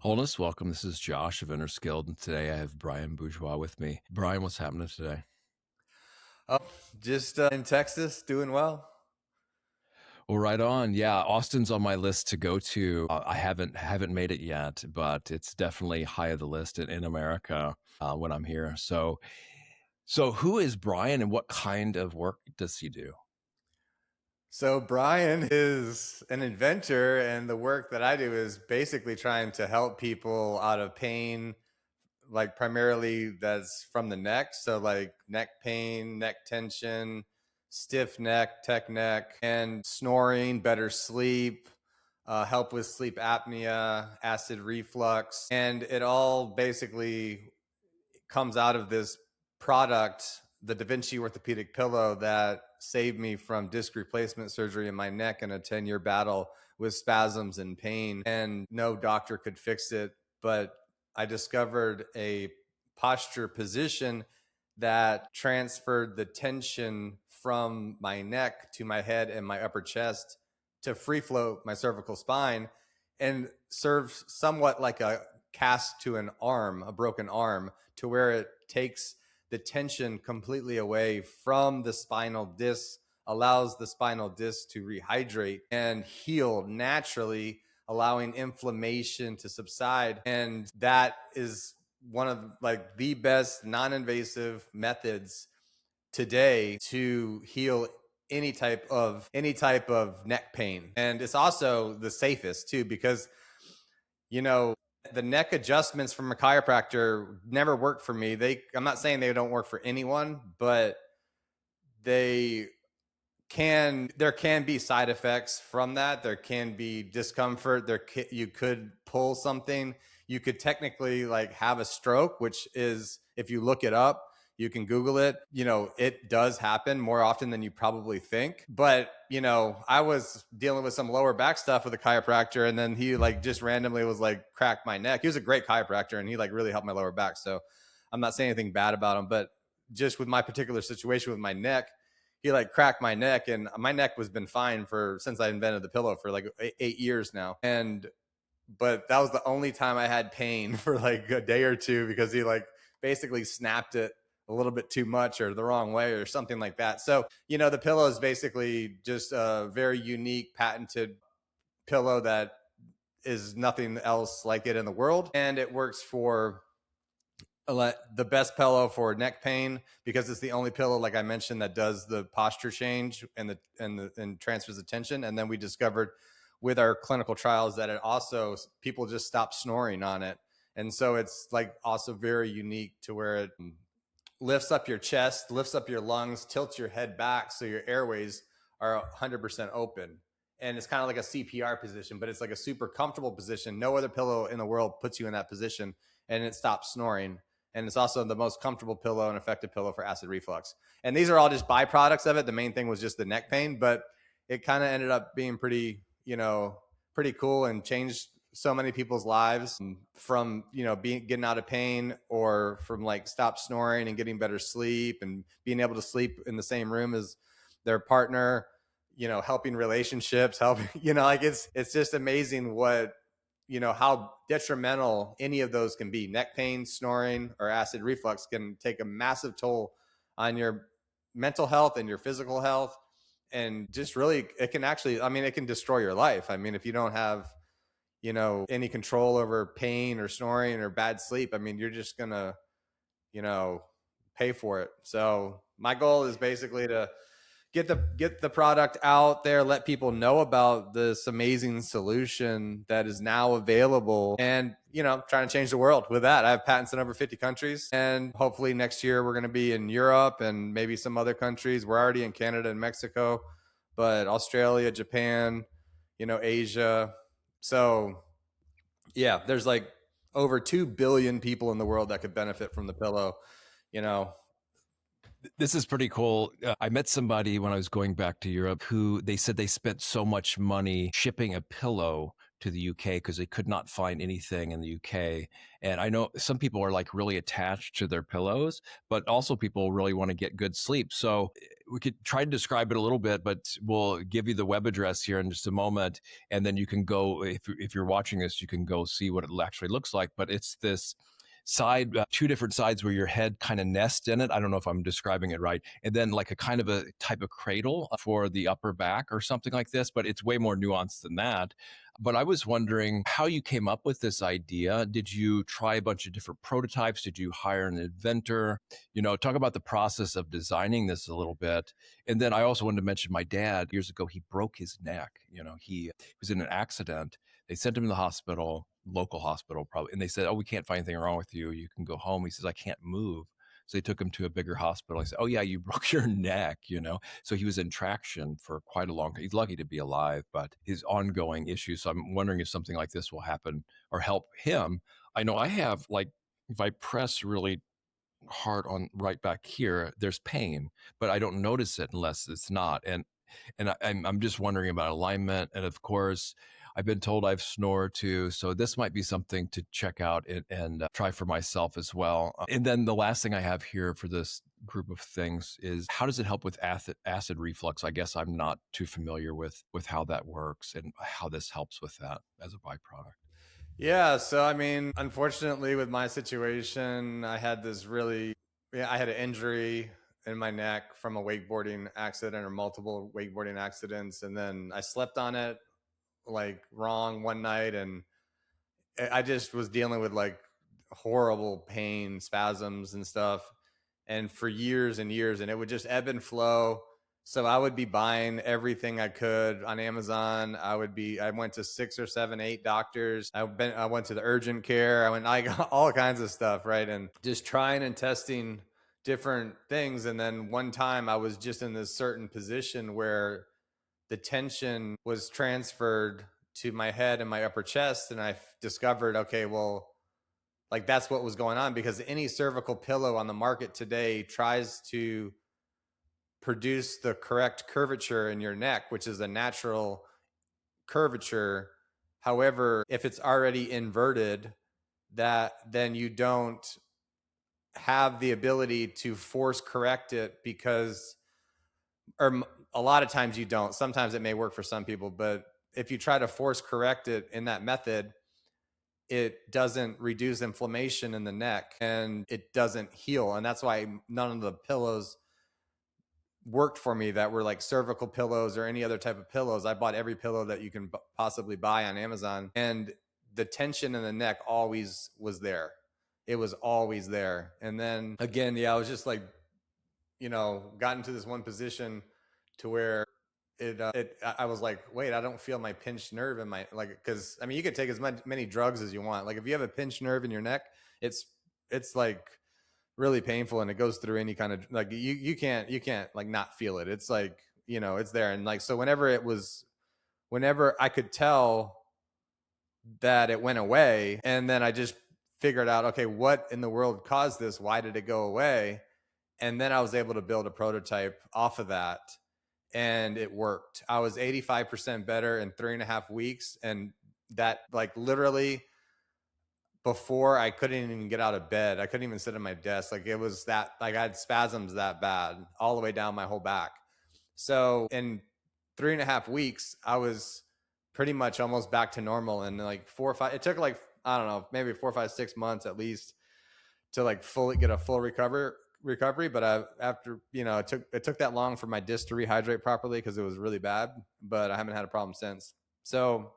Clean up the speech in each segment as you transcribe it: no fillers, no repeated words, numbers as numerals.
Wholeness, welcome. This is Josh of Inner Skilled, and today I have Bryan Bourgeois with me. Bryan, what's happening today? Oh, just in Texas, doing well. Well, right on. Yeah, Austin's on my list to go to. I haven't made it yet, but it's definitely high of the list in America when I'm here. So who is Bryan, and what kind of work does he do? So Brian is an inventor, and the work that I do is basically trying to help people out of pain, like primarily that's from the neck. So like neck pain, neck tension, stiff neck, tech neck, and snoring, better sleep, help with sleep apnea, acid reflux, and it all basically comes out of this product, the DaVinci Orthopedic Pillow, that saved me from disc replacement surgery in my neck in a 10-year battle with spasms and pain. And no doctor could fix it. But I discovered a posture position that transferred the tension from my neck to my head and my upper chest to free float my cervical spine and serves somewhat like a cast to an arm, a broken arm, to where it takes the tension completely away from the spinal disc, allows the spinal disc to rehydrate and heal naturally, allowing inflammation to subside. And that is one of like the best non-invasive methods today to heal any type of neck pain. And it's also the safest too, because you know, the neck adjustments from a chiropractor never work for me. I'm not saying they don't work for anyone, but they there can be side effects from that. There can be discomfort. You could pull something. You could technically like have a stroke, which is, if you look it up, you can Google it. It does happen more often than you probably think. But, I was dealing with some lower back stuff with a chiropractor, and then he like just randomly was like, cracked my neck. He was a great chiropractor, and he like really helped my lower back. So I'm not saying anything bad about him, but just with my particular situation with my neck, he like cracked my neck, and my neck was been fine since I invented the pillow for like 8 years now. But that was the only time I had pain for like a day or two, because he like basically snapped it a little bit too much or the wrong way or something like that. So, the pillow is basically just a very unique patented pillow that is nothing else like it in the world. And it works for the best pillow for neck pain, because it's the only pillow, like I mentioned, that does the posture change and transfers the tension. And then we discovered with our clinical trials that it also, people just stop snoring on it. And so it's like also very unique to where it lifts up your chest, lifts up your lungs, tilts your head back so your airways are 100% open. And it's kind of like a CPR position, but it's like a super comfortable position. No other pillow in the world puts you in that position, and it stops snoring. And it's also the most comfortable pillow and effective pillow for acid reflux. And these are all just byproducts of it. The main thing was just the neck pain, but it kind of ended up being pretty cool and changed so many people's lives from, getting out of pain, or from like stop snoring and getting better sleep and being able to sleep in the same room as their partner, helping relationships, helping, like it's just amazing what, how detrimental any of those can be. Neck pain, snoring, or acid reflux can take a massive toll on your mental health and your physical health. And just really, it can actually, it can destroy your life. If you don't have, any control over pain or snoring or bad sleep, you're just gonna, pay for it. So my goal is basically to get the product out there, let people know about this amazing solution that is now available, and trying to change the world with that. I have patents in over 50 countries, and hopefully next year we're going to be in Europe and maybe some other countries. We're already in Canada and Mexico, but Australia, Japan, Asia. So yeah, there's like over 2 billion people in the world that could benefit from the pillow. you know This is pretty cool. I met somebody when I was going back to Europe who they said they spent so much money shipping a pillow to the UK because they could not find anything in the UK. And I know some people are like really attached to their pillows, but also people really want to get good sleep. So we could try to describe it a little bit, but we'll give you the web address here in just a moment. And then you can go, if you're watching this, you can go see what it actually looks like. But it's this side, two different sides where your head kind of nests in it. I don't know if I'm describing it right. And then like a kind of a type of cradle for the upper back or something like this, but it's way more nuanced than that. But I was wondering how you came up with this idea. Did you try a bunch of different prototypes? Did you hire an inventor? Talk about the process of designing this a little bit. And then I also wanted to mention my dad years ago, he broke his neck. He was in an accident. They sent him to the hospital, local hospital probably, and they said, "Oh, we can't find anything wrong with you. You can go home." He says, "I can't move." So they took him to a bigger hospital. I said, "Oh yeah, you broke your neck." So he was in traction for quite a long time. He's lucky to be alive, but his ongoing issues. So I'm wondering if something like this will happen or help him. I know I have, like, if I press really hard on right back here, there's pain, but I don't notice it unless it's not. And I'm just wondering about alignment. And of course, I've been told I've snored too. So this might be something to check out and try for myself as well. And then the last thing I have here for this group of things is how does it help with acid reflux? I guess I'm not too familiar with how that works and how this helps with that as a byproduct. Yeah, so I mean, unfortunately, with my situation, I had an injury in my neck from a wakeboarding accident or multiple wakeboarding accidents. And then I slept on it like wrong one night. And I just was dealing with like horrible pain, spasms, and stuff. And for years and years, and it would just ebb and flow. So I would be buying everything I could on Amazon. I went to 6 or 7, 8 doctors. I went to the urgent care. I got all kinds of stuff, right? And just trying and testing different things. And then one time I was just in this certain position where the tension was transferred to my head and my upper chest. And I discovered, okay, well, like that's what was going on, because any cervical pillow on the market today tries to produce the correct curvature in your neck, which is a natural curvature. However, if it's already inverted, then you don't have the ability to force correct it, because, or a lot of times you don't. Sometimes it may work for some people, but if you try to force correct it in that method, it doesn't reduce inflammation in the neck and it doesn't heal. And that's why none of the pillows worked for me that were like cervical pillows or any other type of pillows. I bought every pillow that you can possibly buy on Amazon, and the tension in the neck always was there. It was always there. And then again, yeah, I was just like, got into this one position to where I was like, wait, I don't feel my pinched nerve in my, like, because I mean, you could take as many drugs as you want. Like if you have a pinched nerve in your neck, it's like really painful, and it goes through any kind of, like, you can't like not feel it. It's like, it's there. And like, so whenever I could tell that it went away, and then I just figured out, okay, what in the world caused this? Why did it go away? And then I was able to build a prototype off of that, and it worked. I was 85% better in 3.5 weeks. And that, like, literally before I couldn't even get out of bed. I couldn't even sit at my desk. Like, it was that, like, I had spasms that bad all the way down my whole back. So in 3.5 weeks, I was pretty much almost back to normal. And like 4 or 5, it took like, I don't know, maybe 4, 5, 6 months at least to like fully get a full recovery. But after, it took that long for my disc to rehydrate properly because it was really bad, but I haven't had a problem since. So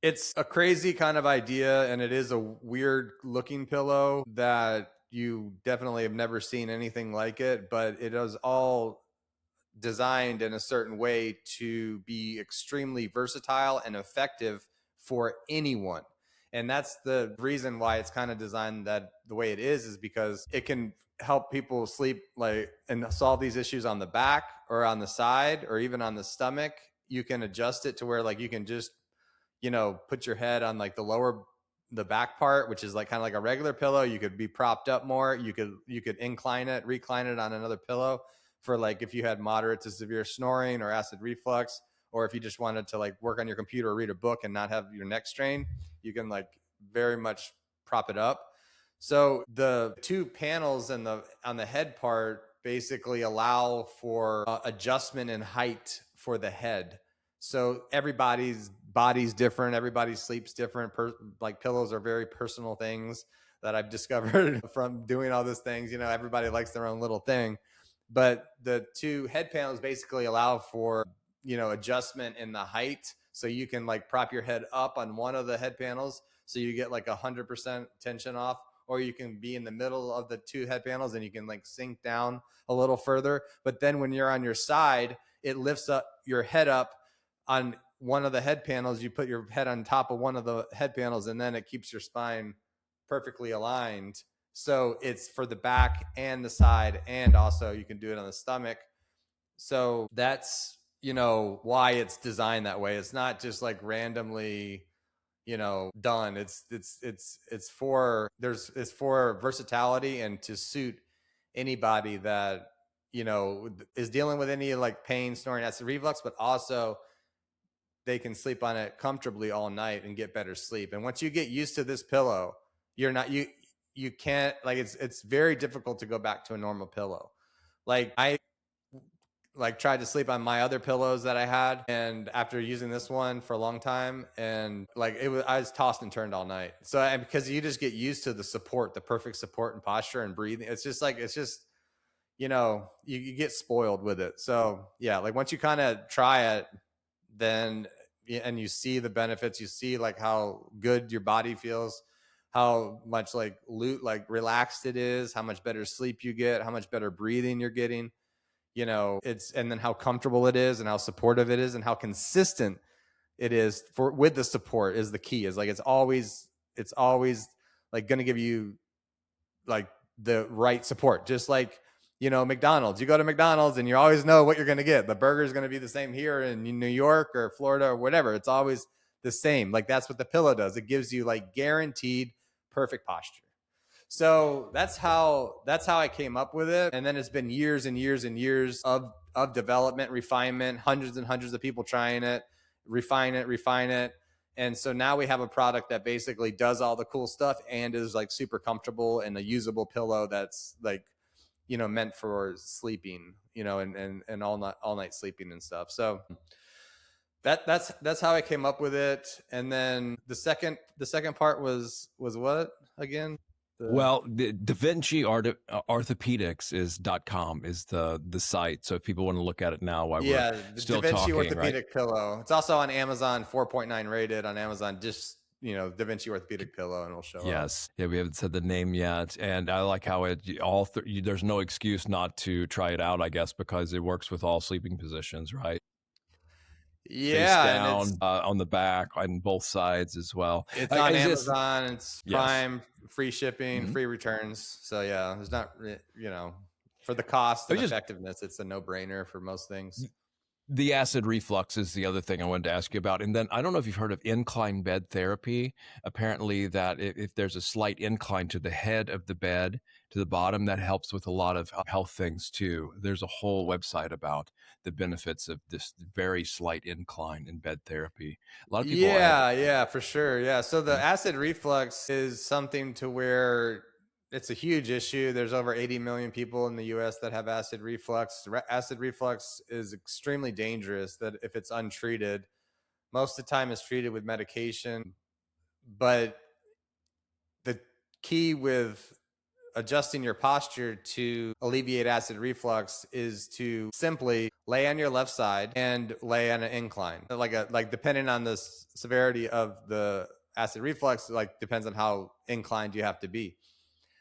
it's a crazy kind of idea, and it is a weird looking pillow that you definitely have never seen anything like it, but it is all designed in a certain way to be extremely versatile and effective for anyone. And that's the reason why it's kind of designed that the way it is because it can help people sleep, like, and solve these issues on the back or on the side or even on the stomach. You can adjust it to where, like, you can just, put your head on like the back part, which is like kind of like a regular pillow. You could be propped up more. You could recline it on another pillow for, like, if you had moderate to severe snoring or acid reflux, or if you just wanted to like work on your computer or read a book and not have your neck strain, you can like very much prop it up. So the two panels on the head part basically allow for adjustment in height for the head. So everybody's body's different, everybody's sleep's different. Like pillows are very personal things that I've discovered from doing all these things. You know, everybody likes their own little thing, but the two head panels basically allow for, you know, adjustment in the height. So you can like prop your head up on one of the head panels, so you get like 100% tension off, or you can be in the middle of the two head panels and you can like sink down a little further. But then when you're on your side, it lifts up your head up on one of the head panels. You put your head on top of one of the head panels, and then it keeps your spine perfectly aligned. So it's for the back and the side, and also you can do it on the stomach. So that's, you know, why it's designed that way. It's not just like randomly, you know, done. It's for versatility and to suit anybody that, you know, is dealing with any like pain, snoring, acid reflux, but also they can sleep on it comfortably all night and get better sleep. And once you get used to this pillow, you can't, like, it's very difficult to go back to a normal pillow. Like I like tried to sleep on my other pillows that I had, and after using this one for a long time, and like I was tossed and turned all night. So, and because you just get used to the support, the perfect support and posture and breathing, it's just, you know, you get spoiled with it. So yeah, like once you kind of try it, then, and you see the benefits, you see like how good your body feels, how much like relaxed it is, how much better sleep you get, how much better breathing you're getting, you know, and then how comfortable it is and how supportive it is and how consistent it is with the support is the key. Is like, it's always like going to give you like the right support. Just like, you know, McDonald's, you go to McDonald's and you always know what you're going to get. The burger is going to be the same here in New York or Florida or whatever. It's always the same. Like that's what the pillow does. It gives you like guaranteed perfect posture. So that's how I came up with it. And then it's been years and years and years of development, refinement, hundreds and hundreds of people trying it, refine it. And so now we have a product that basically does all the cool stuff and is like super comfortable and a usable pillow that's like, you know, meant for sleeping, you know, and all night sleeping and stuff. So that's how I came up with it. And then the second part was what again? Well, the DaVinci Orthopedics is .com is the site. So if people want to look at it now while we're the still DaVinci talking, Orthopedic right? Pillow. It's also on Amazon, 4.9 rated on Amazon. Just, you know, DaVinci Orthopedic Pillow, and it'll show up. Yes. Yeah, we haven't said the name yet. And I like how there's no excuse not to try it out, I guess, because it works with all sleeping positions, right? Face Yeah, and down, on the back, on both sides as well. it's on Is this? Amazon. It's Yes. Prime, free shipping, Mhm. free returns. So yeah, there's not, you know, for the cost I and just effectiveness, it's a no-brainer for most things. The acid reflux is the other thing I wanted to ask you about. And then I don't know if you've heard of incline bed therapy. Apparently, that if there's a slight incline to the head of the bed to the bottom, that helps with a lot of health things too. There's a whole website about the benefits of this very slight incline in bed therapy. A lot of people have. Yeah, for sure. Yeah. So the Mhm. acid reflux is something to where it's a huge issue. There's over 80 million people in the US that have acid reflux. Acid reflux is extremely dangerous that if it's untreated, most of the time it's treated with medication. But the key with adjusting your posture to alleviate acid reflux is to simply lay on your left side and lay on an incline. Like depending on the severity of the acid reflux, like depends on how inclined you have to be.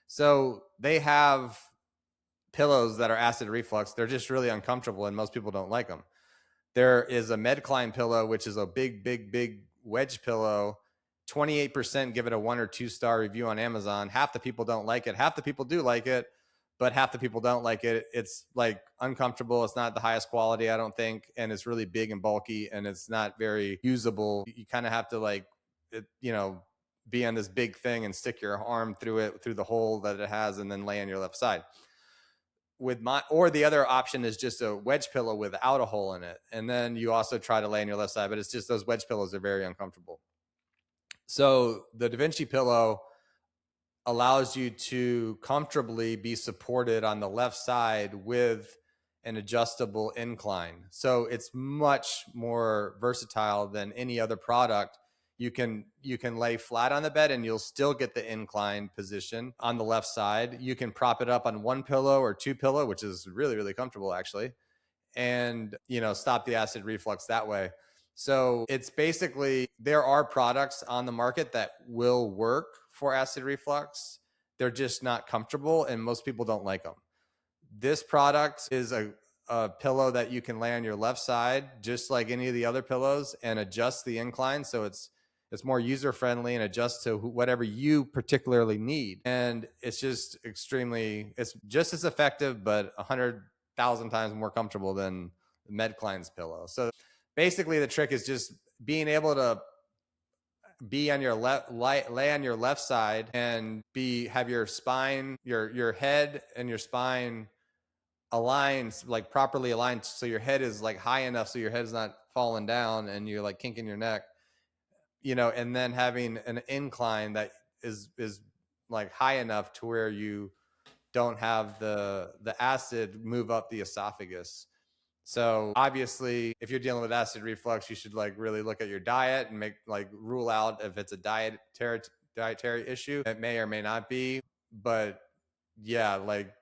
So they have pillows that are acid reflux. They're just really uncomfortable and most people don't like them. There is a Medcline pillow, which is a big wedge pillow. 28% give it a 1 or 2 star review on Amazon. Half the people don't like it. Half the people do like it, but half the people don't like it. It's like uncomfortable. It's not the highest quality, I don't think. And it's really big and bulky and it's not very usable. You kind of have to like, you know, be on this big thing and stick your arm through the hole that it has and then lay on your left side. with my, or the other option is just a wedge pillow without a hole in it. And then you also try to lay on your left side, but it's just those wedge pillows are very uncomfortable. So the DaVinci pillow allows you to comfortably be supported on the left side with an adjustable incline. So it's much more versatile than any other product. You can lay flat on the bed and you'll still get the incline position on the left side. You can prop it up on one pillow or two pillow, which is really, really comfortable actually, and stop the acid reflux that way. So it's basically, there are products on the market that will work for acid reflux. They're just not comfortable and most people don't like them. This product is a pillow that you can lay on your left side, just like any of the other pillows, and adjust the incline. So it's more user friendly and adjusts to whatever you particularly need. And it's just it's just as effective, but 100,000 times more comfortable than Medcline's pillow. So basically the trick is just being able to be on your lay on your left side and have your spine, your head and your spine aligned, like properly aligned. So your head is like high enough so your head is not falling down and you're like kinking your neck, and then having an incline that is like high enough to where you don't have the acid move up the esophagus. So obviously, if you're dealing with acid reflux, you should like really look at your diet and rule out if it's a dietary issue. It may or may not be, but yeah, like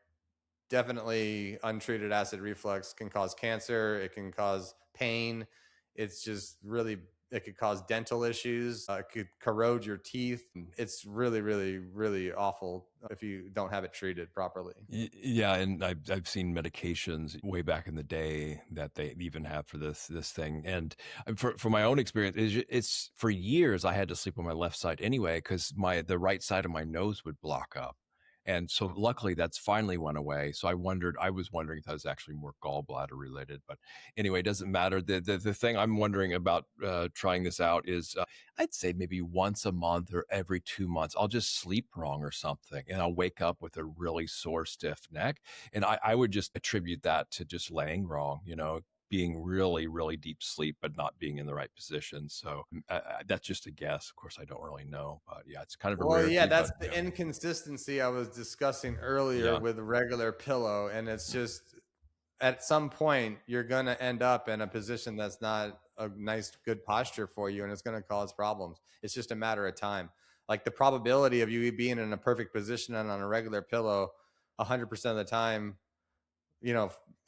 definitely untreated acid reflux can cause cancer. It can cause pain. It's just really, it could cause dental issues. It could corrode your teeth. It's really, really, really awful if you don't have it treated properly. Yeah, and I've seen medications way back in the day that they even have for this thing. And for my own experience, it's for years I had to sleep on my left side anyway because the right side of my nose would block up. And so luckily that's finally went away. So I was wondering if that was actually more gallbladder related, but anyway, it doesn't matter. The thing I'm wondering about trying this out is I'd say maybe once a month or every 2 months, I'll just sleep wrong or something and I'll wake up with a really sore, stiff neck. And I would just attribute that to just laying wrong, being really, really deep sleep, but not being in the right position. So that's just a guess. Of course, I don't really know, but yeah, it's kind of a Well, yeah, rarity, that's but the yeah. inconsistency I was discussing earlier Yeah. with a regular pillow. And it's just at some point, you're going to end up in a position that's not a nice, good posture for you. And it's going to cause problems. It's just a matter of time. Like the probability of you being in a perfect position and on a regular pillow 100% of the time,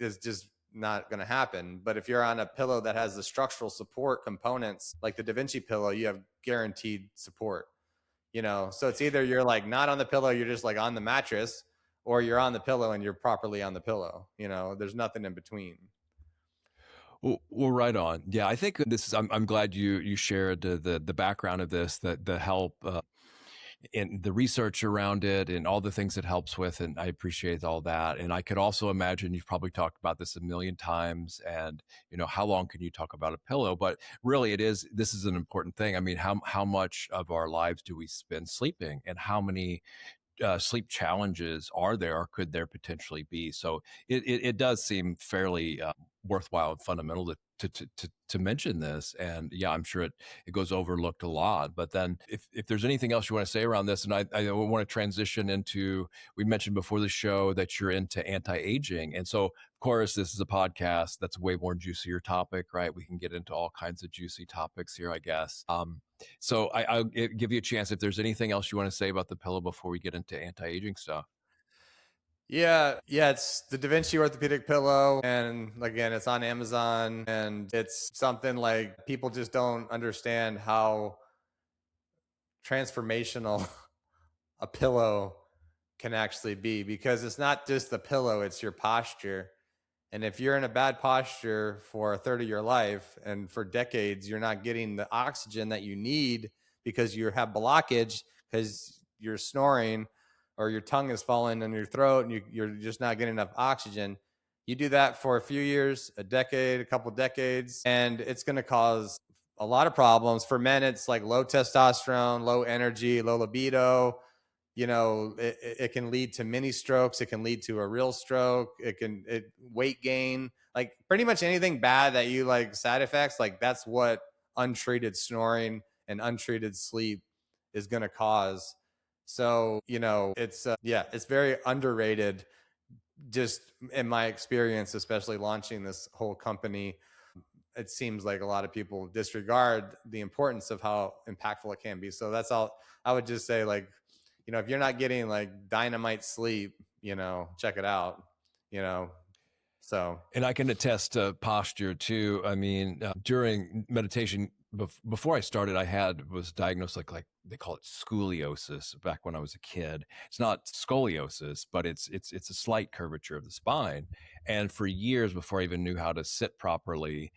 is just not going to happen. But if you're on a pillow that has the structural support components, like the DaVinci pillow, you have guaranteed support. So it's either you're like not on the pillow, you're just like on the mattress, or you're on the pillow and you're properly on the pillow. There's nothing in between. Well, right on. Yeah, I think this is. I'm glad you shared the background of this, the help and the research around it, and all the things it helps with, and I appreciate all that. And I could also imagine you've probably talked about this a million times, and how long can you talk about a pillow? But really, this is an important thing. I mean, how much of our lives do we spend sleeping, and how many sleep challenges are there or could there potentially be? So it does seem fairly worthwhile and fundamental to mention this. And yeah, I'm sure it goes overlooked a lot. But then if there's anything else you want to say around this, and I want to transition into, we mentioned before the show that you're into anti-aging. And so of course, this is a podcast that's a way more juicier topic, right? We can get into all kinds of juicy topics here, I guess. So I'll give you a chance if there's anything else you want to say about the pillow before we get into anti-aging stuff. Yeah, it's the DaVinci Orthopedic Pillow, and again, it's on Amazon, and it's something like people just don't understand how transformational a pillow can actually be, because it's not just the pillow, it's your posture. And if you're in a bad posture for a third of your life and for decades, you're not getting the oxygen that you need because you have blockage because you're snoring or your tongue is falling in your throat and you're just not getting enough oxygen. You do that for a few years, a decade, a couple decades, and it's going to cause a lot of problems. For men, it's like low testosterone, low energy, low libido. it can lead to mini strokes. It can lead to a real stroke. Weight gain, like pretty much anything bad that you like, side effects, like that's what untreated snoring and untreated sleep is going to cause. So, it's very underrated, just in my experience, especially launching this whole company. It seems like a lot of people disregard the importance of how impactful it can be. So that's all I would just say. Like, if you're not getting like dynamite sleep, check it out, you know. So, And I can attest to posture too. I mean, during meditation, before I started, was diagnosed like they call it scoliosis back when I was a kid. It's not scoliosis, but it's a slight curvature of the spine. And for years before I even knew how to sit properly,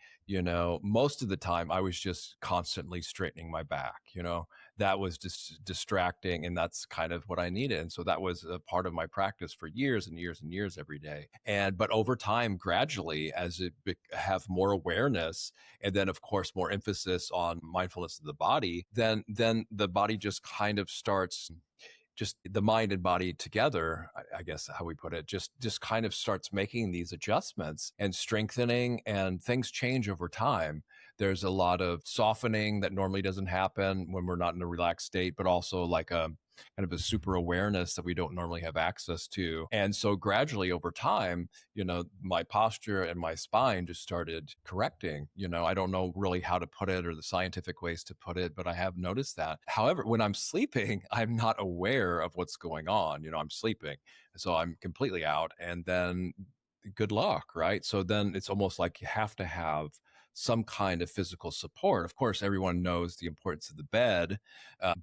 most of the time I was just constantly straightening my back. That was just distracting, and that's kind of what I needed. And so that was a part of my practice for years and years and years every day. But over time, gradually, as it have more awareness, and then of course more emphasis on mindfulness of the body, then the body just kind of starts, just the mind and body together, I guess how we put it, just kind of starts making these adjustments and strengthening, and things change over time. There's a lot of softening that normally doesn't happen when we're not in a relaxed state, but also like a kind of a super awareness that we don't normally have access to. And so gradually over time, my posture and my spine just started correcting. I don't know really how to put it or the scientific ways to put it, but I have noticed that. However, when I'm sleeping, I'm not aware of what's going on. I'm sleeping, so I'm completely out. And then good luck, right? So then it's almost like you have to have some kind of physical support. Of course, everyone knows the importance of the bed,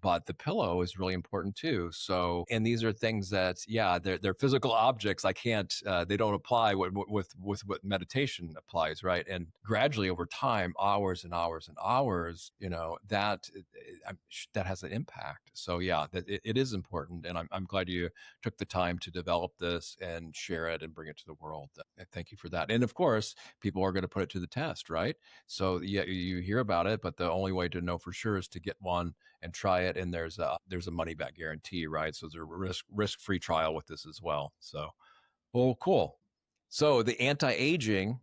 but the pillow is really important too. So, and these are things that, yeah, they're physical objects. I can't, they don't apply with what meditation applies, right? And gradually over time, hours and hours and hours, that has an impact. So, yeah, it is important, and I'm glad you took the time to develop this and share it and bring it to the world. Thank you for that. And of course, people are going to put it to the test, right? So yeah, you hear about it, but the only way to know for sure is to get one and try it. And there's a money back guarantee, right? So there's a risk-free trial with this as well. So, well, cool. So the anti-aging,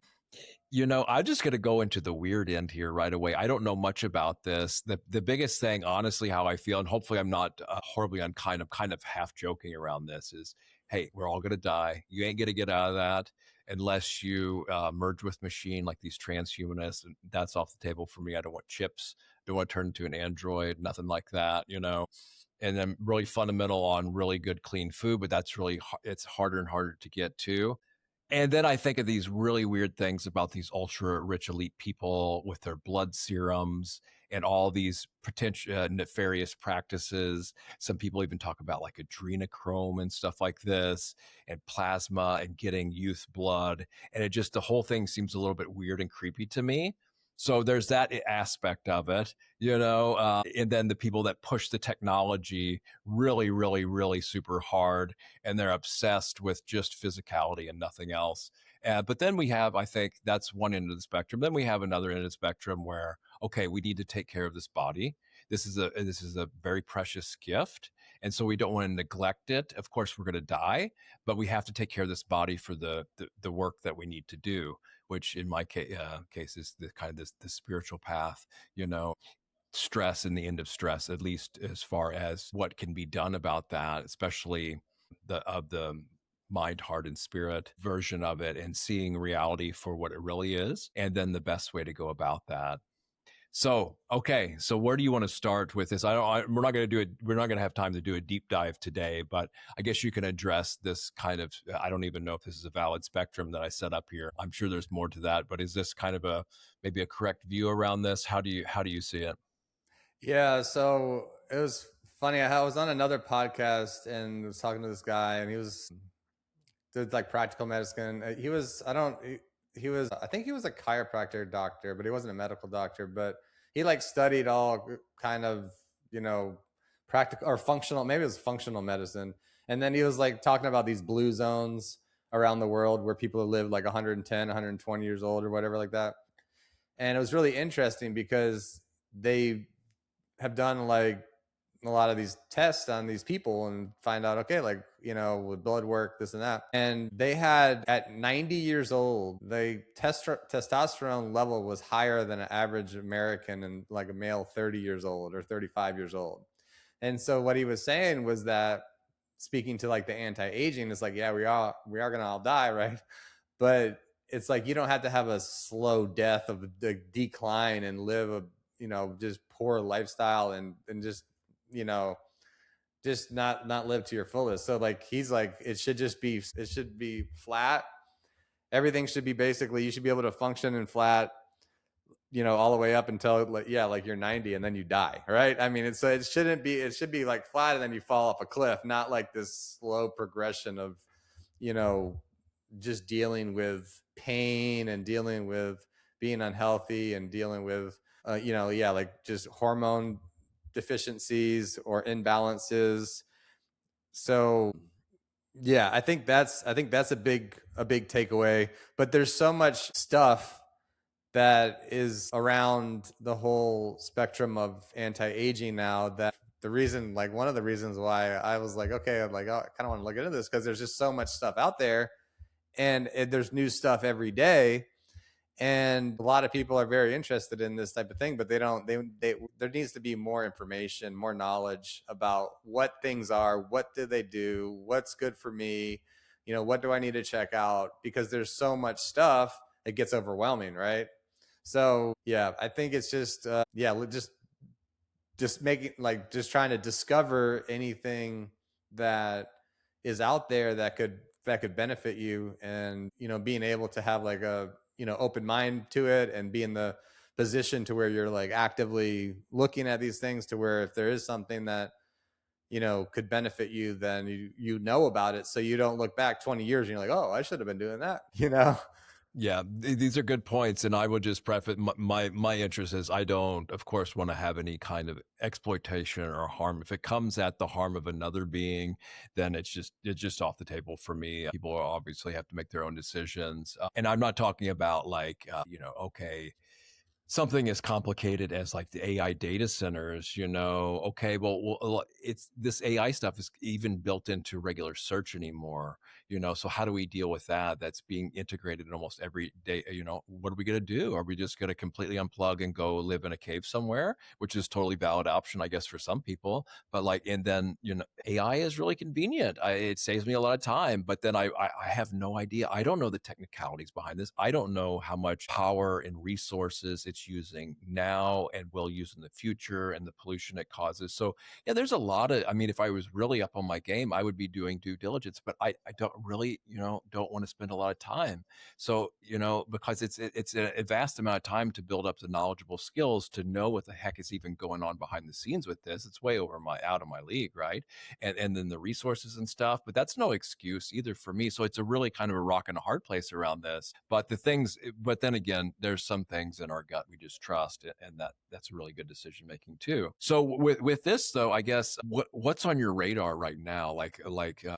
I'm just going to go into the weird end here right away. I don't know much about this. The biggest thing, honestly, how I feel, and hopefully I'm not horribly unkind, I'm kind of half joking around this, is, hey, we're all going to die. You ain't going to get out of that unless you merge with machine like these transhumanists. And that's off the table for me. I don't want chips. Don't want to turn into an android, nothing like that, And then really fundamental on really good, clean food, but it's harder and harder to get to. And then I think of these really weird things about these ultra rich elite people with their blood serums and all these potential nefarious practices. Some people even talk about like adrenochrome and stuff like this, and plasma and getting youth blood. And the whole thing seems a little bit weird and creepy to me. So there's that aspect of it, and then the people that push the technology really, really, really super hard, and they're obsessed with just physicality and nothing else. But then we have, I think that's one end of the spectrum. Then we have another end of the spectrum where, okay, we need to take care of this body. This is a very precious gift, and so we don't want to neglect it. Of course, we're going to die, but we have to take care of this body for the work that we need to do, which in my case is the kind of the spiritual path, stress and the end of stress, at least as far as what can be done about that, especially the mind, heart, and spirit version of it, and seeing reality for what it really is, and then the best way to go about that. So, okay. So where do you want to start with this? We're not going to do it. We're not going to have time to do a deep dive today, but I guess you can address this kind of, I don't even know if this is a valid spectrum that I set up here. I'm sure there's more to that, but is this kind of maybe a correct view around this? How do you see it? yeah. So it was funny. I was on another podcast and was talking to this guy, and he did like practical medicine. I think he was a chiropractor doctor, but he wasn't a medical doctor, but he like studied all kind of, practical or functional, maybe it was functional medicine. And then he was like talking about these blue zones around the world where people live like 110, 120 years old or whatever like that. And it was really interesting because they have done like a lot of these tests on these people and find out, okay, like, with blood work, this and that. And they had at 90 years old, the testosterone level was higher than an average American and like a male 30 years old or 35 years old. And so what he was saying was that, speaking to like the anti-aging, it's like, yeah, we are gonna all die, right? But it's like, you don't have to have a slow death of the decline and live a, just poor lifestyle and just, just not live to your fullest. So like, he's like, it should be flat. Everything should be basically, you should be able to function in flat, all the way up until like, yeah, like you're 90 and then you die, right? I mean, it should be like flat and then you fall off a cliff, not like this slow progression of, just dealing with pain and dealing with being unhealthy and dealing with, yeah, like just hormone deficiencies or imbalances. So yeah, I think that's a big takeaway. But there's so much stuff that is around the whole spectrum of anti-aging now, that one of the reasons why I was like, okay, I kind of want to look into this, because there's just so much stuff out there, and there's new stuff every day. And a lot of people are very interested in this type of thing, but there needs to be more information, more knowledge about what things are, what do they do, what's good for me, what do I need to check out, because there's so much stuff, it gets overwhelming, right? So yeah, I think it's just just making, like, just trying to discover anything that is out there that could benefit you, and being able to have like a open mind to it, and be in the position to where you're like actively looking at these things, to where if there is something that could benefit you, then you know about it, so you don't look back 20 years and you're like, oh, I should have been doing that. Yeah, these are good points, and I would just preface my interest is, I don't, of course, want to have any kind of exploitation or harm. If it comes at the harm of another being, then it's just off the table for me. People obviously have to make their own decisions, and I'm not talking about like okay, something as complicated as like the AI data centers, okay, well, it's this AI stuff is even built into regular search anymore, so how do we deal with that? That's being integrated in almost every day. What are we going to do? Are we just going to completely unplug and go live in a cave somewhere, which is totally valid option, I guess, for some people. But like, and then, AI is really convenient. It saves me a lot of time, but then I have no idea. I don't know the technicalities behind this. I don't know how much power and resources it's using now and will use in the future, and the pollution it causes. So yeah, there's a lot of, I mean, if I was really up on my game, I would be doing due diligence, but I don't really, don't want to spend a lot of time. So, because it's a vast amount of time to build up the knowledgeable skills to know what the heck is even going on behind the scenes with this. It's way out of my league, right? And then the resources and stuff, but that's no excuse either for me. So it's a really kind of a rock and a hard place around this. But then again, there's some things in our gut we just trust, and that's really good decision making too. So with this though, I guess what's on your radar right now?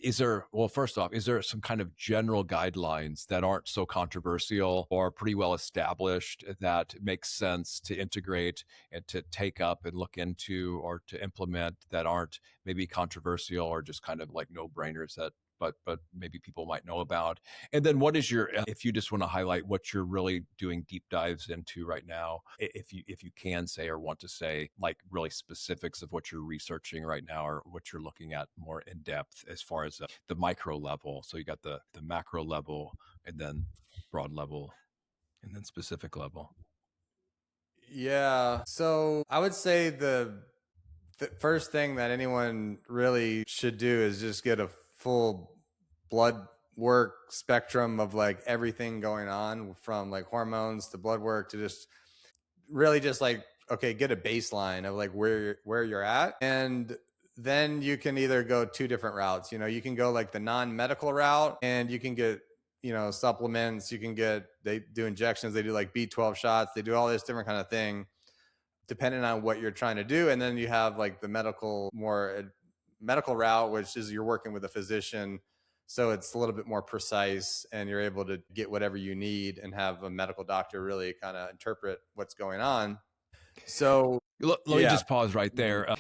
Is there, well, first off, is there some kind of general guidelines that aren't so controversial or pretty well established that makes sense to integrate and to take up and look into or to implement, that aren't maybe controversial or just kind of like no brainers that but maybe people might know about? And then what is your, if you just want to highlight what you're really doing deep dives into right now, if you can say or want to say, like really specifics of what you're researching right now or what you're looking at more in depth as far as the micro level. So you got the macro level, and then broad level, and then specific level. Yeah, so I would say the first thing that anyone really should do is just get a full blood work spectrum of like everything going on, from like hormones to blood work to just really just like, okay, get a baseline of like where you're at. And then you can either go two different routes. You can go like the non-medical route, and you can get supplements. They do injections, they do like B12 shots, they do all this different kind of thing depending on what you're trying to do. And then you have like the medical route, which is you're working with a physician, so it's a little bit more precise, and you're able to get whatever you need and have a medical doctor really kind of interpret what's going on. So Let me Yeah. just pause right Mhm. there.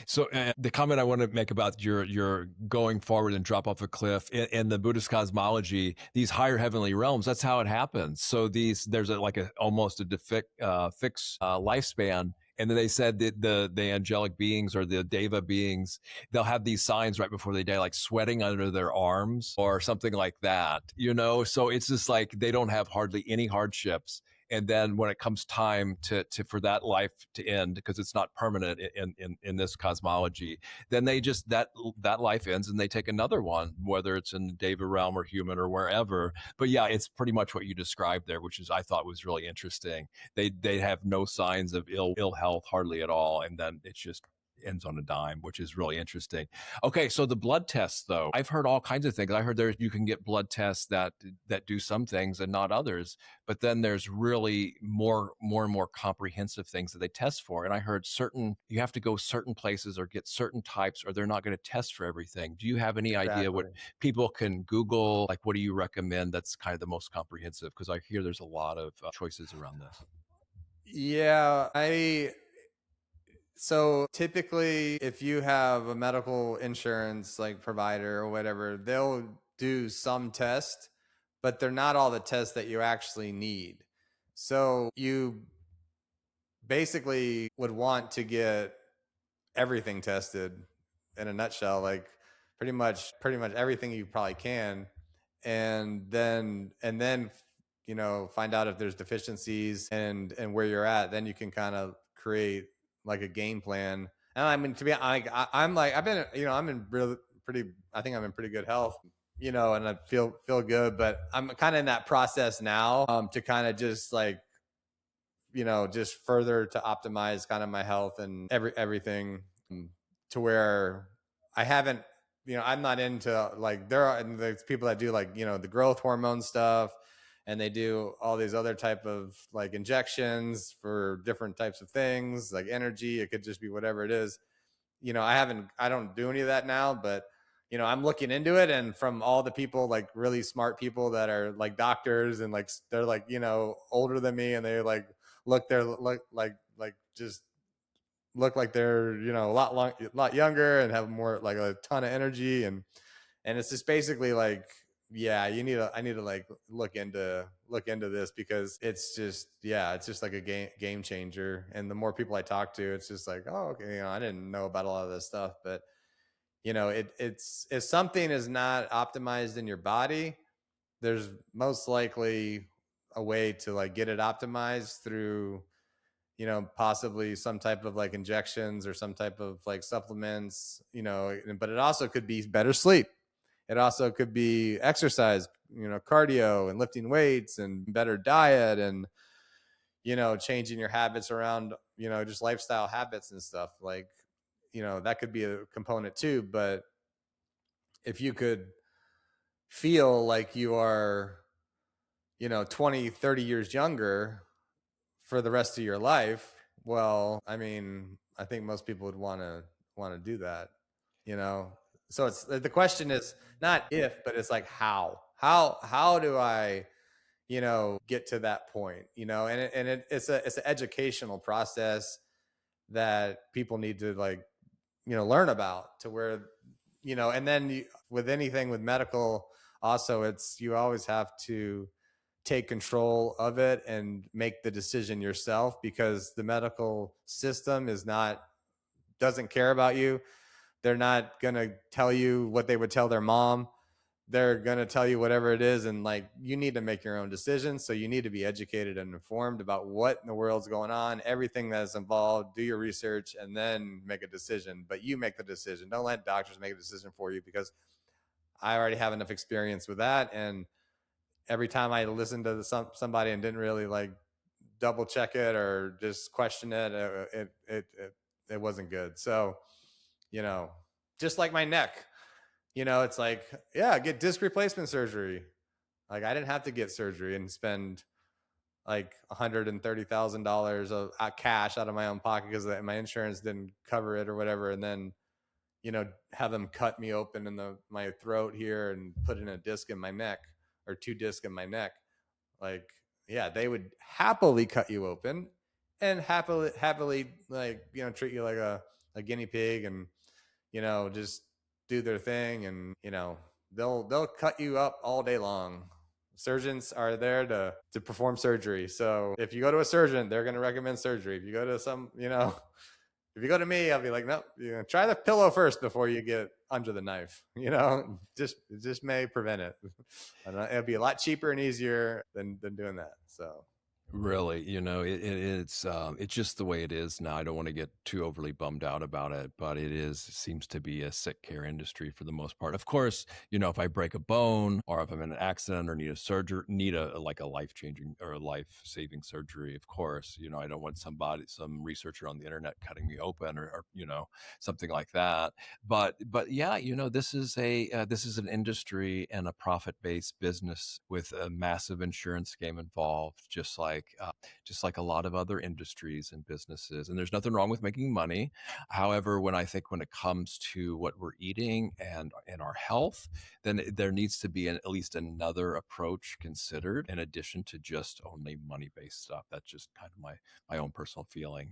The comment I want to make about your going forward and drop off a cliff in the Buddhist cosmology, these higher heavenly realms, that's how it happens. So there's like almost a fixed lifespan. And then they said that the angelic beings or the deva beings, they'll have these signs right before they die, like sweating under their arms or something like that, you know? So it's just like they don't have hardly any hardships. And then when it comes time to for that life to end, because it's not permanent in this cosmology, then they just that life ends and they take another one, whether it's in the deva realm or human or wherever. But yeah, it's pretty much what you described there, which is I thought was really interesting. They have no signs of ill health hardly at all, and then it's just ends on a dime, which is really interesting. Okay, so the blood tests, though, I've heard all kinds of things. I heard there you can get blood tests that do some things and not others, but then there's really and more comprehensive things that they test for. And I heard you have to go certain places or get certain types, or they're not going to test for everything. Do you have any idea what Exactly. people can Google? Like, what do you recommend that's kind of the most comprehensive? Because I hear there's a lot of choices around this. Yeah, I so typically if you have a medical insurance like provider or whatever, they'll do some test, but they're not all the tests that you actually need. So you basically would want to get everything tested in a nutshell, like pretty much everything you probably can, and then find out if there's deficiencies and where you're at. Then you can kind of create like a game plan. And I mean, to be I'm like I've been, I'm in really pretty I think I'm in pretty good health, and I feel good, but I'm kind of in that process now, to kind of just like, just further to optimize kind of my health and everything, to where I haven't, I'm not into like, there are, and there's people that do like, the growth hormone stuff, and they do all these other type of like injections for different types of things like energy. It could just be whatever it is. I don't do any of that now, but I'm looking into it. And from all the people, like really smart people that are like doctors, and like they're like, older than me, and they like look like just look like they're, a lot younger and have more like a ton of energy. And it's just basically like, yeah, I need to like look into this, because it's just, yeah, it's just like a game changer. And the more people I talk to, it's just like, oh, okay, I didn't know about a lot of this stuff. But it's if something is not optimized in your body, there's most likely a way to like get it optimized through, possibly some type of like injections or some type of like supplements, but it also could be better sleep. It also could be exercise, cardio and lifting weights and better diet, and, changing your habits around, just lifestyle habits and stuff like, that could be a component too. But if you could feel like you are, 20, 30 years younger for the rest of your life, well, I mean, I think most people would want to do that, you know. So it's the question is not if, but it's like how do I, get to that point, it's an educational process that people need to like, learn about, to where, and then with anything with medical, also it's, you always have to take control of it and make the decision yourself, because the medical system doesn't care about you. They're not going to tell you what they would tell their mom. They're going to tell you whatever it is. And like, you need to make your own decisions. So you need to be educated and informed about what in the world's going on, everything that's involved, do your research, and then make a decision. But you make the decision. Don't let doctors make a decision for you, because I already have enough experience with that. And every time I listened to somebody and didn't really like double check it or just question it, it wasn't good. So, you know, just like my neck, it's like, yeah, get disc replacement surgery. Like, I didn't have to get surgery and spend like $130,000 of cash out of my own pocket because my insurance didn't cover it or whatever. And then, have them cut me open in my throat here and put in a disc in my neck, or two discs in my neck. Like, yeah, they would happily cut you open and happily, like, treat you like a guinea pig, and just do their thing, and they'll cut you up all day long. Surgeons are there to perform surgery. So if you go to a surgeon, they're going to recommend surgery. If you go to if you go to me, I'll be like, nope, try the pillow first before you get under the knife. Just may prevent it. And it'll be a lot cheaper and easier than doing that. So Really, it's just the way it is now. I don't want to get too overly bummed out about it, but it seems to be a sick care industry for the most part. Of course, if I break a bone or if I'm in an accident or need a surgery, need a like a life changing or a life saving surgery. Of course, I don't want some researcher on the internet cutting me open or something like that. But yeah, this is an industry and a profit based business with a massive insurance game involved, just like a lot of other industries and businesses. And there's nothing wrong with making money. However, when it comes to what we're eating and our health, then there needs to be at least another approach considered in addition to just only money based stuff. That's just kind of my own personal feeling.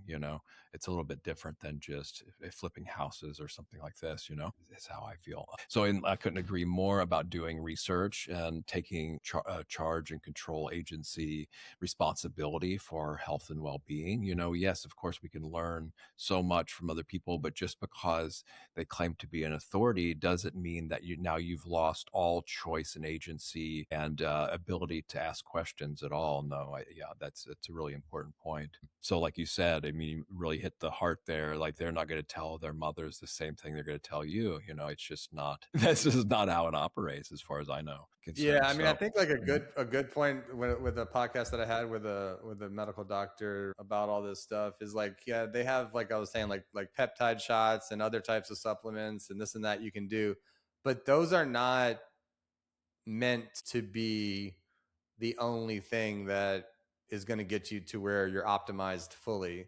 It's a little bit different than just flipping houses or something like this. Is how I feel. So I couldn't agree more about doing research and taking charge and control agency responsibility for our health and well-being. Yes, of course we can learn so much from other people, but just because they claim to be an authority doesn't mean that you've lost all choice and agency and ability to ask questions at all. No, that's a really important point. So like you said, I mean, you really hit the heart there. Like they're not going to tell their mothers the same thing they're going to tell you. It's just not, this is not how it operates as far as I know. yeah, Concerned. I mean, I So think like a good point with the podcast that I had with a medical doctor about all this stuff is like, yeah, they have, like I was saying, like peptide shots and other types of supplements and this and that you can do, but those are not meant to be the only thing that is going to get you to where you're optimized fully,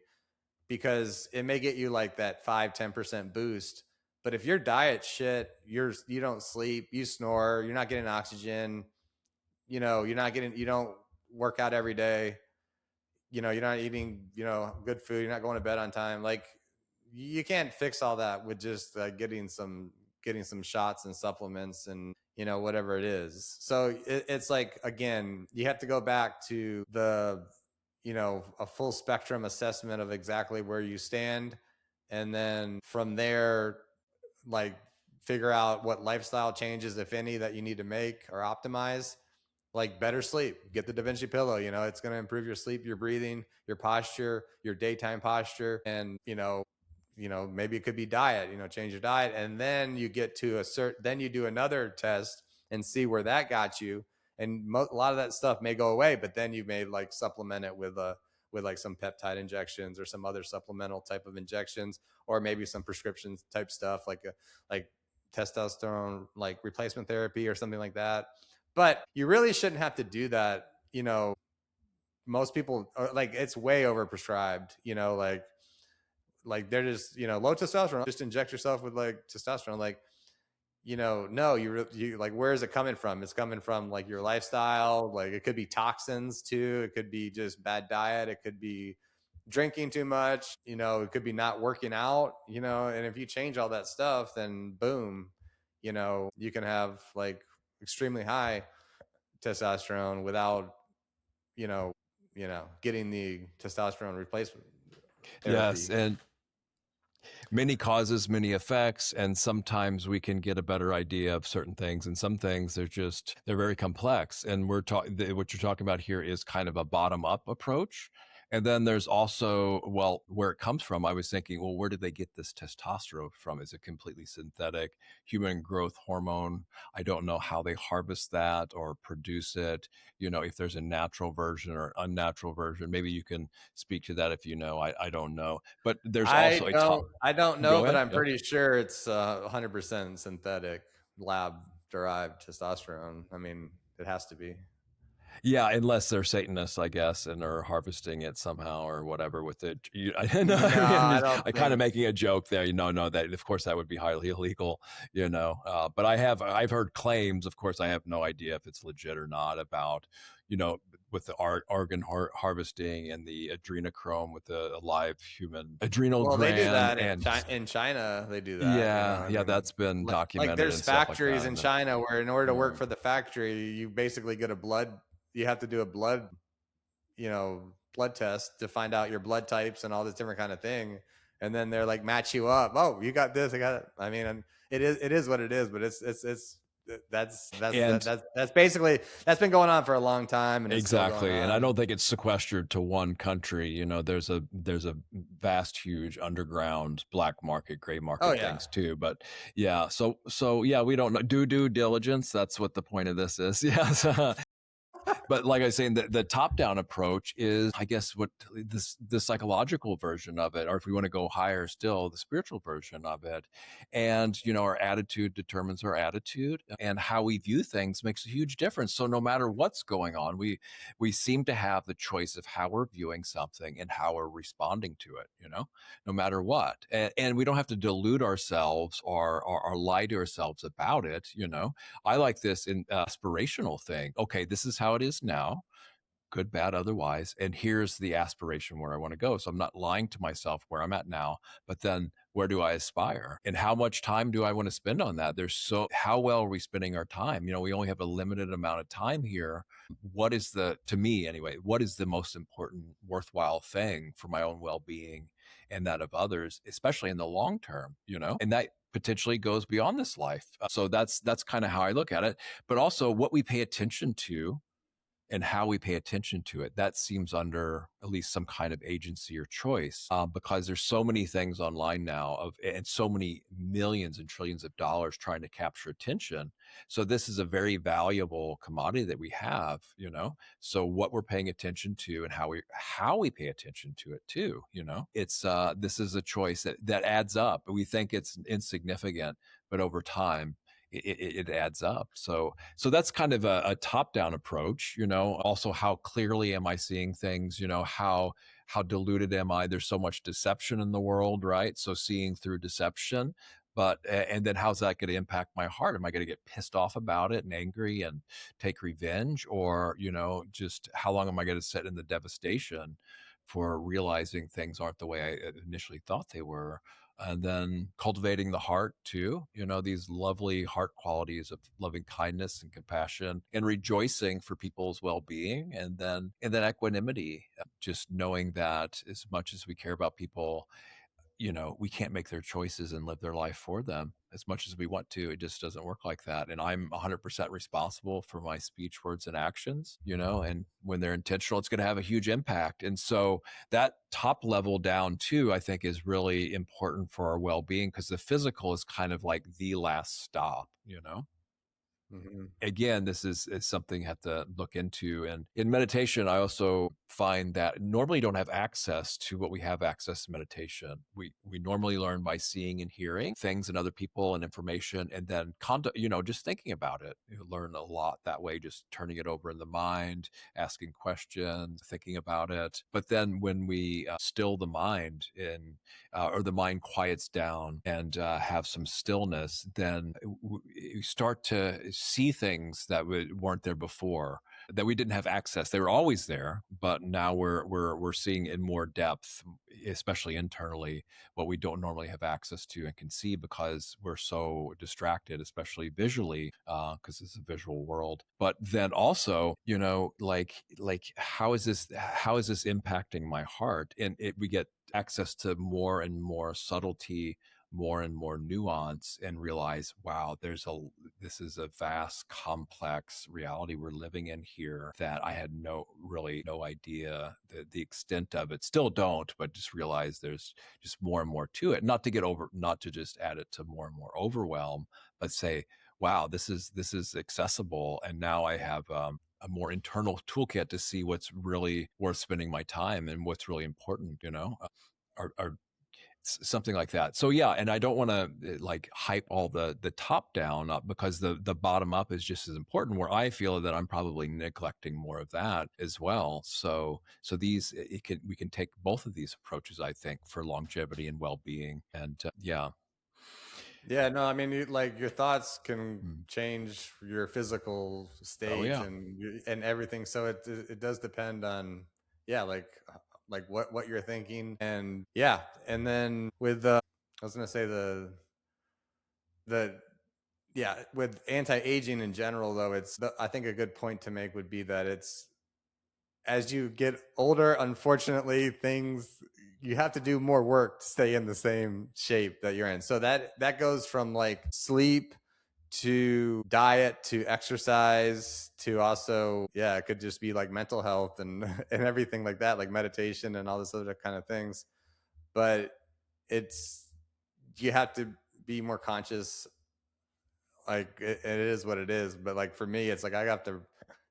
because it may get you like that 5-10% boost. But if your diet shit, you don't sleep, you snore, you're not getting oxygen, you don't work out every day, you're not eating, good food, you're not going to bed on time. Like you can't fix all that with just getting some shots and supplements and whatever it is. So it's like, again, you have to go back to a full spectrum assessment of exactly where you stand, and then from there, like, figure out what lifestyle changes, if any, that you need to make or optimize. Like better sleep, get the DaVinci pillow. It's going to improve your sleep, your breathing, your posture, your daytime posture. And maybe it could be diet, change your diet. And then you get to then you do another test and see where that got you. And a lot of that stuff may go away, but then you may like supplement it with like some peptide injections or some other supplemental type of injections, or maybe some prescription type stuff like testosterone, like replacement therapy or something like that. But you really shouldn't have to do that. Most people like, it's way overprescribed, like they're just, low testosterone, just inject yourself with like testosterone. Like, no, you like, where is it coming from? It's coming from like your lifestyle. Like it could be toxins too. It could be just bad diet. It could be drinking too much, it could be not working out, and if you change all that stuff, then boom, you can have like extremely high testosterone without, you know, getting the testosterone replacement therapy. yes, and many causes, many effects, and sometimes we can get a better idea of certain things. And some things they're very complex. And what you're talking about here is kind of a bottom up approach. And then there's also, well, where it comes from. I was thinking, well, where did they get this testosterone from? Is it completely synthetic, human growth hormone? I don't know how they harvest that or produce it. If there's a natural version or unnatural version. Maybe you can speak to that if you know. I don't know. But there's also I don't know, Go but ahead. I'm Yep. pretty sure it's 100% synthetic, lab derived testosterone. I mean, it has to be. Yeah, unless they're Satanists, I guess, and are harvesting it somehow or whatever with it. I know. No, I don't I kind of think. making a joke there. No, that of course that would be highly illegal. But I've heard claims. Of course, I have no idea if it's legit or not about with the organ harvesting and the adrenochrome with the live human adrenal Well, they do gland. that in And China. They do that, yeah, I yeah, mean, that's been like documented there's and stuff like factories that. in And China where in order to work yeah. for the factory, you basically get you have to do a blood, blood test to find out your blood types and all this different kind of thing. And then they're like match you up. Oh, you got this, I got it. I mean, and it is what it is, but it's And that's basically that's been going on for a long time and it's still going exactly. And I on. don't think it's sequestered to one country. There's a vast, huge underground black market, gray Oh market yeah. things too. But yeah, so yeah, we don't know. Do due diligence. That's what the point of this is. Yes. But like I was saying, the top-down approach is, I guess, what the psychological version of it, or if we want to go higher still, the spiritual version of it. And our attitude determines our attitude, and how we view things makes a huge difference. So no matter what's going on, we seem to have the choice of how we're viewing something and how we're responding to it. No matter what, and we don't have to delude ourselves or lie to ourselves about it. I like this in aspirational thing. Okay, this is how it is now, good, bad, otherwise. And here's the aspiration where I want to go. So I'm not lying to myself where I'm at now, but then where do I aspire? And how much time do I want to spend on that? How well are we spending our time? We only have a limited amount of time here. To me anyway, what is the most important, worthwhile thing for my own well being and that of others, especially in the long term, And that potentially goes beyond this life. So that's kind of how I look at it. But also what we pay attention to and how we pay attention to it, that seems under at least some kind of agency or choice, because there's so many things online now and so many millions and trillions of dollars trying to capture attention. So this is a very valuable commodity that we have. So what we're paying attention to and how we pay attention to it too. It's this is a choice that adds up. We think it's insignificant, but over time it adds up. So that's kind of a top-down approach. Also, how clearly am I seeing things? How diluted am I? There's so much deception in the world, right? So seeing through deception. But and then how's that going to impact my heart? Am I going to get pissed off about it and angry and take revenge? Or just how long am I going to sit in the devastation for realizing things aren't the way I initially thought they were? And then cultivating the heart too, these lovely heart qualities of loving kindness and compassion and rejoicing for people's well-being. And then equanimity, just knowing that as much as we care about people, we can't make their choices and live their life for them as much as we want to. It just doesn't work like that. And I'm 100% responsible for my speech, words, and actions, and when they're intentional, it's going to have a huge impact. And so that top level down too, I think, is really important for our well-being, because the physical is kind of like the last stop. Mhm. Again, this is something you have to look into. And in meditation, I also find that normally don't have access to what we have access to meditation. We normally learn by seeing and hearing things and other people and information, and then just thinking about it. You learn a lot that way, just turning it over in the mind, asking questions, thinking about it. But then when we still the mind or the mind quiets down and have some stillness, then you start to see things that weren't there before, that we didn't have access. They were always there, but now we're seeing in more depth, especially internally, what we don't normally have access to and can see because we're so distracted, especially visually, because it's a visual world. But then also, like how is this impacting my heart? And we get access to more and more subtlety, more and more nuance, and realize, wow, this is a vast, complex reality we're living in here that I had really no idea the extent of it. Still don't, but just realize there's just more and more to it. Not to just add it to more and more overwhelm, but say, wow, this is accessible, and now I have a more internal toolkit to see what's really worth spending my time and what's really important, or something like that. So yeah, and I don't want to like hype all the top down up, because the bottom up is just as important, where I feel that I'm probably neglecting more of that as well. So we can take both of these approaches, I think, for longevity and well-being. And yeah. Yeah, no, I mean, like your thoughts can Mm. change your physical Oh state yeah. and and everything. So it does depend on, yeah, like what you're thinking, and yeah, and then with I was gonna say the yeah, with anti-aging in general though, I think a good point to make would be that it's as you get older, unfortunately, things you have to do more work to stay in the same shape that you're in. So that goes from like sleep to diet to exercise to also, yeah, it could just be like mental health and and everything like that, like meditation and all this other kind of things. But it's you have to be more conscious. Like it is what it is. But like for me, it's like I have to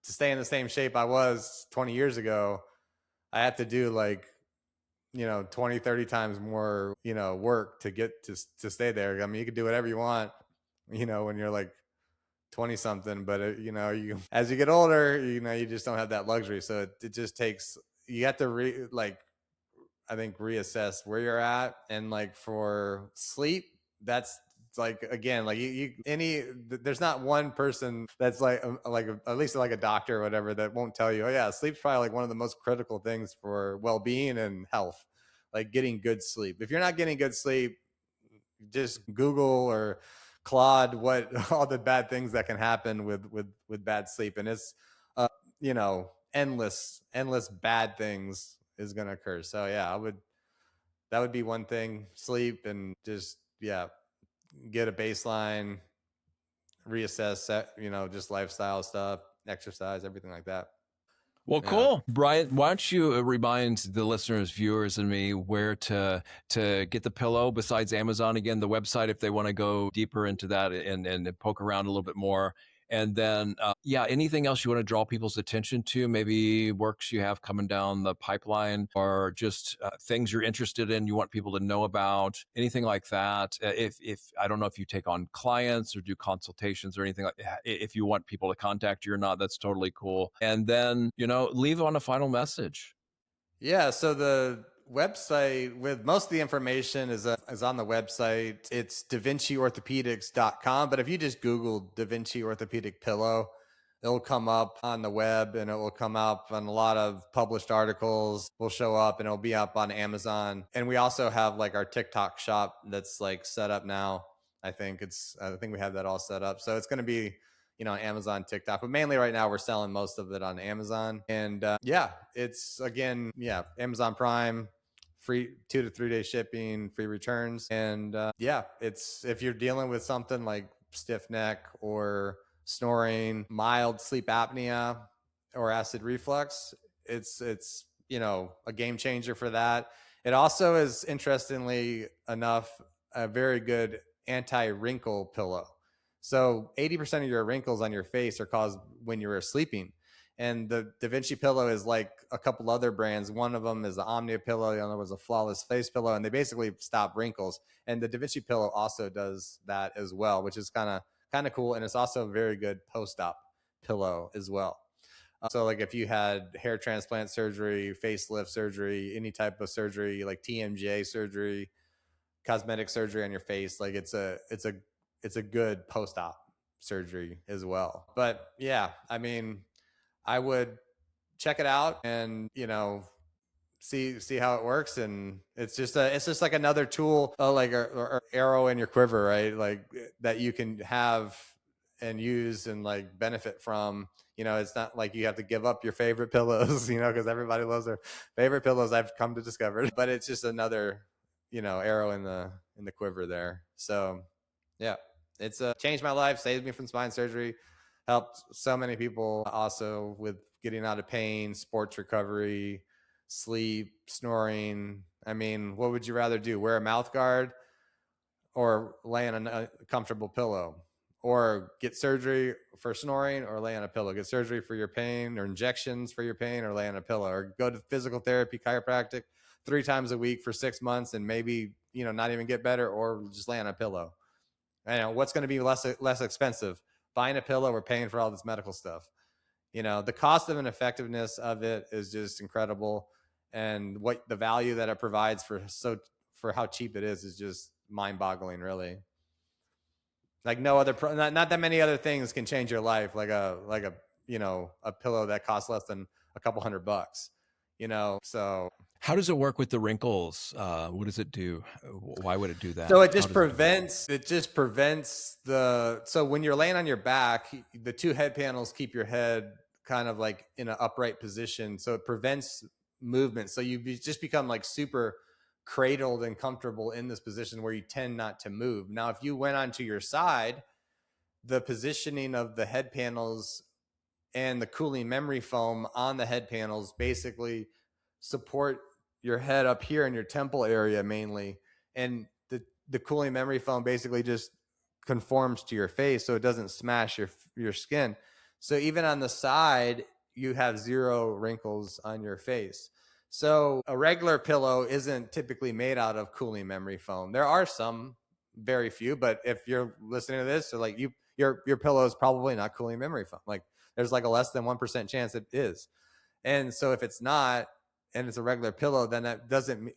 stay in the same shape I was 20 years ago. I have to do like 20, 30 times more work to get to stay there. I mean, you can do whatever you want when you're like 20 something, but you as you get older, you just don't have that luxury. So it just takes, you have to I think reassess where you're at. And like for sleep, that's like, again, like there's not one person that's at least like a doctor or whatever that won't tell you, oh yeah, sleep's probably like one of the most critical things for well-being and health, like getting good sleep. If you're not getting good sleep, just Google or Claude what all the bad things that can happen with bad sleep, and it's endless bad things is going to occur. So yeah, that would be one thing: sleep, and just, yeah, get a baseline, reassess, just lifestyle stuff, exercise, everything like that. Well, Yeah. cool, Brian. Why don't you remind the listeners, viewers, and me where to get the pillow besides Amazon? Again, the website if they want to go deeper into that and poke around a little bit more. And then, yeah, anything else you want to draw people's attention to? Maybe works you have coming down the pipeline, or just things you're interested in, you want people to know about, anything like that. If I don't know if you take on clients or do consultations or anything like that, if you want people to contact you or not, that's totally cool. And then, leave on a final message. Yeah, so the website with most of the information is on the website. It's DaVinciOrthopedics.com. But if you just Google DaVinci Orthopedic Pillow, it'll come up on the web, and it will come up on a lot of published articles will show up, and it'll be up on Amazon. And we also have like our TikTok shop that's like set up now. I think we have that all set up. So it's going to be Amazon, TikTok, but mainly right now we're selling most of it on Amazon. And yeah, it's, again, yeah, Amazon Prime, free 2 to 3 day shipping, free returns. And yeah, it's, if you're dealing with something like stiff neck or snoring, mild sleep apnea, or acid reflux, it's a game changer for that. It also is, interestingly enough, a very good anti-wrinkle pillow. So 80% of your wrinkles on your face are caused when you were sleeping. And the DaVinci pillow is like a couple other brands. One of them is the Apnea pillow. The other was a flawless face pillow, and they basically stop wrinkles. And the DaVinci pillow also does that as well, which is kind of cool. And it's also a very good post-op pillow as well. So like if you had hair transplant surgery, facelift surgery, any type of surgery like TMJ surgery, cosmetic surgery on your face, like it's a good post-op surgery as well. But yeah, I mean, I would check it out and see how it works. And it's just like another tool, like or arrow in your quiver, right? Like that you can have and use and like benefit from. It's not like you have to give up your favorite pillows, because everybody loves their favorite pillows, I've come to discover. But it's just another arrow in the quiver there. So yeah, it's changed my life, saved me from spine surgery, helped so many people also with getting out of pain, sports recovery, sleep, snoring. I mean, what would you rather do? Wear a mouth guard or lay on a comfortable pillow? Or get surgery for snoring, or lay on a pillow? Get surgery for your pain, or injections for your pain, or lay on a pillow? Or go to physical therapy, chiropractic 3 times a week for 6 months and maybe, not even get better, or just lay on a pillow? I know what's going to be less expensive, buying a pillow or paying for all this medical stuff. The cost of and effectiveness of it is just incredible, and what the value that it provides for how cheap it is just mind-boggling, really. Like no other, not that many other things can change your life. Like a a pillow that costs less than a couple $100. So How does it work with the wrinkles? What does it do? Why would it do that? so it How just does it? prevents the, so when you're laying on your back, the two head panels keep your head kind of like in an upright position, so it prevents movement. So just become like super cradled and comfortable in this position where you tend not to move. Now if you went onto your side, the positioning of the head panels and the cooling memory foam on the head panels basically support your head up here in your temple area mainly, and the cooling memory foam basically just conforms to your face so it doesn't smash your skin. So even on the side, you have zero wrinkles on your face. So a regular pillow isn't typically made out of cooling memory foam. There are some, very few, but if you're listening to this, so like your pillow is probably not cooling memory foam. Like there's like a less than 1% chance it is. And so if it's not, and it's a regular pillow, then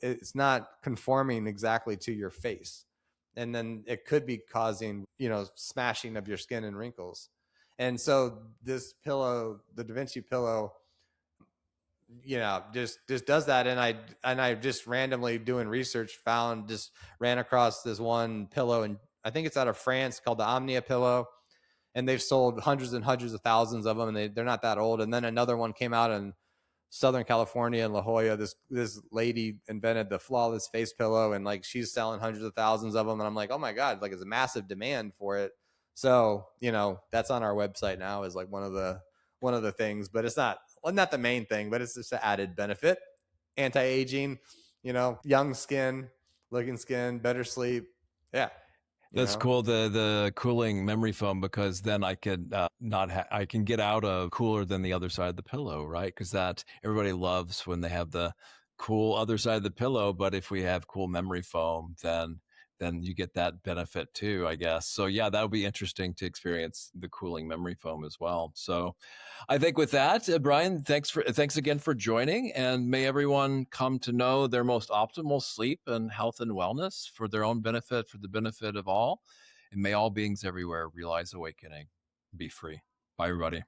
it's not conforming exactly to your face. And then it could be causing, smashing of your skin and wrinkles. And so this pillow, the DaVinci pillow, just does that. And I just randomly doing research ran across this one pillow, and I think it's out of France, called the Apnea pillow, and they've sold hundreds and hundreds of thousands of them, and they're not that old. And then another one came out in Southern California in La Jolla. This lady invented the flawless face pillow, and like she's selling hundreds of thousands of them. And I'm like, oh my god, like it's a massive demand for it. So that's on our website now as like one of the things, but it's not the main thing, but it's just an added benefit. Anti-aging, young skin, looking skin, better sleep. Yeah. That's cool. The cooling memory foam, because then I could I can get out of cooler than the other side of the pillow, right? Because that everybody loves when they have the cool other side of the pillow, but if we have cool memory foam, then you get that benefit too, I guess. So yeah, that'll be interesting to experience the cooling memory foam as well. So I think with that, Bryan, thanks again for joining, and may everyone come to know their most optimal sleep and health and wellness for their own benefit, for the benefit of all, and may all beings everywhere realize awakening. Be free. Bye, everybody.